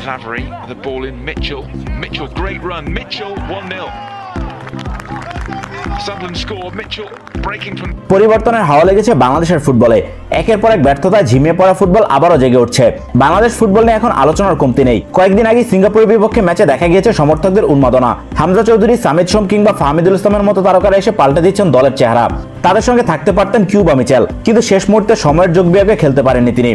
Lavery, the ball in Mitchell. Mitchell, great run. Mitchell, 1-0. Sunderland score. Mitchell breaking from... পরিবর্তনের হাওয়া লেগেছে বাংলাদেশের ফুটবলে। একের পর এক ব্যর্থতায় ঝিমিয়ে পড়া ফুটবল আবারও জেগে উঠছে। বাংলাদেশ ফুটবল নিয়ে এখন আলোচনার কমতি নেই। কয়েকদিন আগে সিঙ্গাপুরের বিপক্ষে ম্যাচে দেখা গিয়েছে সমর্থকদের উন্মাদনা। হামজা চৌধুরী, সামিদ সোম কিংবা ফাহমিদুল ইসলামের মতো তারকারা এসে পাল্টে দিচ্ছেন দলের চেহারা। তাদের সঙ্গে থাকতে পারতেন কিউবা মিচেল, কিন্তু শেষ মুহূর্তে সময়ের যোগ বিয়োগে খেলতে পারেননি তিনি।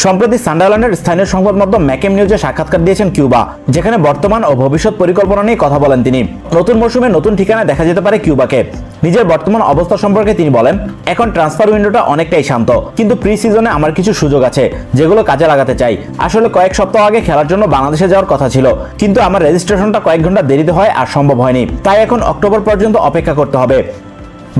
সম্প্রতি সান্ডারল্যান্ডের স্থানীয় সংবাদ মাধ্যম ম্যাকেম নিউজে সাক্ষাৎকার দিয়েছেন কিউবা, যেখানে বর্তমান ও ভবিষ্যৎ পরিকল্পনা নিয়ে কথা বলেন তিনি। নতুন মৌসুমে নতুন ঠিকানায় দেখা যেতে পারে কিউবাকে। নিজের বর্তমান অবস্থা সম্পর্কে তিনি বলেন, এখন ট্রান্সফার উইন্ডোটা অনেকটাই শান্ত, কিন্তু প্রি সিজনে আমার কিছু সুযোগ আছে যেগুলো কাজে লাগাতে চাই। আসলে কয়েক সপ্তাহ আগে খেলার জন্য বাংলাদেশে যাওয়ার কথা ছিল, কিন্তু আমার রেজিস্ট্রেশনটা কয়েক ঘন্টা দেরিতে হয় আর সম্ভব হয়নি, তাই এখন অক্টোবর পর্যন্ত অপেক্ষা করতে হবে।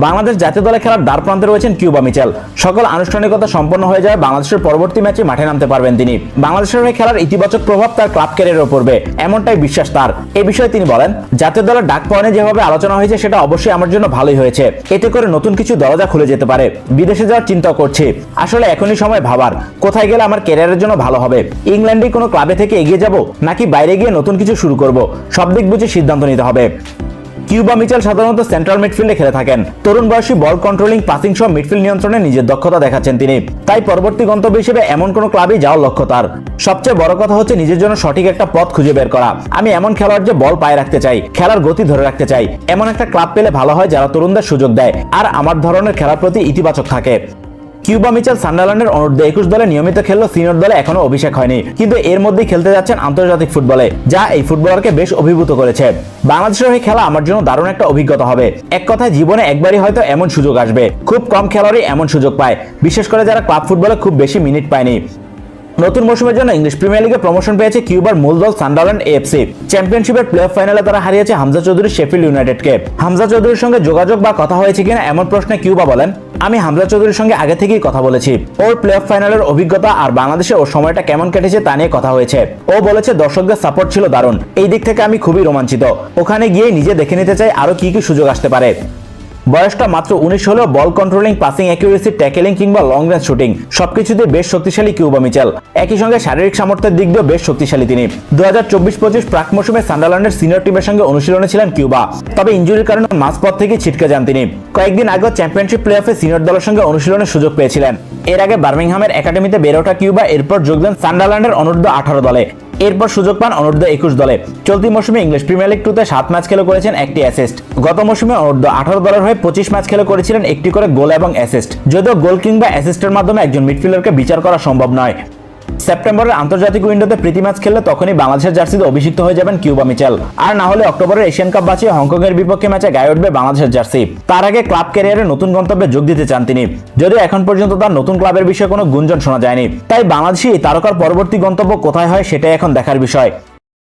বাংলাদেশ জাতীয় দলে খেলার দ্বার প্রান্তে রয়েছেন কিউবা মিচেল। সকল আনুষ্ঠানিকতা সম্পন্ন হয়ে যায় বাংলাদেশের পরবর্তী ম্যাচে মাঠে নামতে পারবেন তিনি। বাংলাদেশের হয়ে খেলার ইতিবাচক প্রভাব তার ক্লাব ক্যারিয়ারে পড়বে, এমনটাই বিশ্বাস তার। এই বিষয়ে তিনি বলেন, জাতীয় দলের ডাক পাওয়া নিয়ে যেভাবে আলোচনা হয়েছে সেটা অবশ্যই আমার জন্য ভালোই হয়েছে। এতে করে নতুন কিছু দরজা খুলে যেতে পারে। বিদেশে যাওয়ার চিন্তা করছি। আসলে এখনই সময় ভাবার কোথায় গেলে আমার ক্যারিয়ারের জন্য ভালো হবে। ইংল্যান্ডে কোনো ক্লাবে থেকে এগিয়ে যাব নাকি বাইরে গিয়ে নতুন কিছু শুরু করব, সব দিক বুঝে সিদ্ধান্ত নিতে হবে। কিউবা মিচেল সাধারণত সেন্ট্রাল মিডফিল্ডে খেলে থাকেন। তরুণ বয়সী বল কন্ট্রোলিং, পাসিং সহ মিডফিল্ড নিয়ন্ত্রণে নিজের দক্ষতা দেখাচ্ছেন তিনি। তাই পরবর্তী গন্তব্য হিসেবে এমন কোনো ক্লাবেই যাওয়ার লক্ষ্য তার। সবচেয়ে বড় কথা হচ্ছে নিজের জন্য সঠিক একটা পথ খুঁজে বের করা। আমি এমন খেলোয়াড় যে বল পায়ে রাখতে চাই, খেলার গতি ধরে রাখতে চাই, এমন একটা ক্লাব পেলে ভালো হয় যারা তরুণদের সুযোগ দেয় আর আমার ধরনের খেলার প্রতি ইতিবাচক থাকে। কিউবা মিচেল সান্ডারল্যান্ডের অনূর্ধ্ব 21 দলে নিয়মিত খেললেও সিনিয়র দলে এখনো অভিষেক হয়নি, কিন্তু এর মধ্যেই খেলতে যাচ্ছেন আন্তর্জাতিক ফুটবলে, যা এই ফুটবলারকে বেশ অভিভূত করেছে। বাংলাদেশের হয়ে খেলা আমার জন্য দারুণ একটা অভিজ্ঞতা হবে। এক কথায় জীবনে একবারই হয়তো এমন সুযোগ আসবে। খুব কম খেলোয়াড়ই এমন সুযোগ পায়, বিশেষ করে যারা ক্লাব ফুটবলে খুব বেশি মিনিট পায়নি। নতুন মৌসুমের জন্য ইংলিশ প্রিমিয়ার লিগে প্রমোশন পেয়েছে কিউবার মূল দল সান্ডারল্যান্ড এএফসি। চ্যাম্পিয়নশিপের প্লে অফ ফাইনালে তারা হারিয়েছে হামজা চৌধুরী শেফিল্ড ইউনাইটেডকে। হামজা চৌধুরীর সঙ্গে যোগাযোগ বা কথা হয়েছে কিনা এমন প্রশ্নে কিউবা বলেন, আমি হামজা চৌধুরীর সঙ্গে আগে থেকেই কথা বলেছি। ওর প্লে অফ ফাইনালের অভিজ্ঞতা আর বাংলাদেশে ওর সময়টা কেমন কেটেছে তা নিয়ে কথা হয়েছে। ও বলেছে দর্শকদের সাপোর্ট ছিল দারুণ, এই দিক থেকে আমি খুবই রোমাঞ্চিত। ওখানে গিয়ে নিজে দেখে নিতে চাই আরো কি কি সুযোগ আসতে পারে। বয়সটা মাত্র 19 হলেও বল কন্ট্রোলিং, পাসিং অ্যাকুরেসি, ট্যাকেলিং কিংবা লং রেঞ্জ শুটিং সবকিছুতে বেশ শক্তিশালী কিউবা মিচেল। একই সঙ্গে শারীরিক সামর্থ্যের দিক দিয়েও বেশ শক্তিশালী তিনি। 2024-25 প্রাক মৌসুমে সান্ডারল্যান্ডের সিনিয়র টিমের সঙ্গে অনুশীলনে ছিলেন কিউবা, তবে ইনজুরির কারণে মাঝপথ থেকে ছিটকে যান তিনি। কয়েকদিন আগে চ্যাম্পিয়নশিপ প্লে অফে সিনিয়র দলের সঙ্গে অনুশীলনের সুযোগ পেয়েছিলেন। এর আগে বার্মিংহামের একাডেমিতে বেড়ে ওঠা কিউবা এরপর যোগ দেন সান্ডারল্যান্ডের অনূর্ধ্ব 18 দলে। এরপর সুযোগ পান অনূর্ধ্ব 21 দলে। চলতি মৌসুমে ইংলিশ প্রিমিয়ার লিগ 2-তে 7 ম্যাচ খেলে করেছেন একটি অ্যাসিস্ট। গত মৌসুমে অনূর্ধ্ব 18 দলের হয়ে 25 ম্যাচ খেলে করেছিলেন একটি করে গোল এবং অ্যাসিস্ট। যদিও গোল কিংবা অ্যাসিস্টের মাধ্যমে একজন মিডফিল্ডারকে বিচার করা সম্ভব নয়। সেপ্টেম্বরের আন্তর্জাতিক উইন্ডোতে প্রীতি ম্যাচ খেললে তখনই বাংলাদেশের জার্সিতে অভিষিক্ত হয়ে যাবেন কিউবা মিচেল। আর না হলে অক্টোবরের এশিয়ান কাপ বাঁচিয়ে হংকং এর বিপক্ষে ম্যাচে গায়ে উঠবে বাংলাদেশের জার্সি। তার আগে ক্লাব ক্যারিয়ারে নতুন গন্তব্যে যোগ দিতে চান তিনি, যদিও এখন পর্যন্ত তার নতুন ক্লাবের বিষয়ে কোনো গুঞ্জন শোনা যায়নি। তাই বাংলাদেশি তারকার পরবর্তী গন্তব্য কোথায় হয় সেটাই এখন দেখার বিষয়।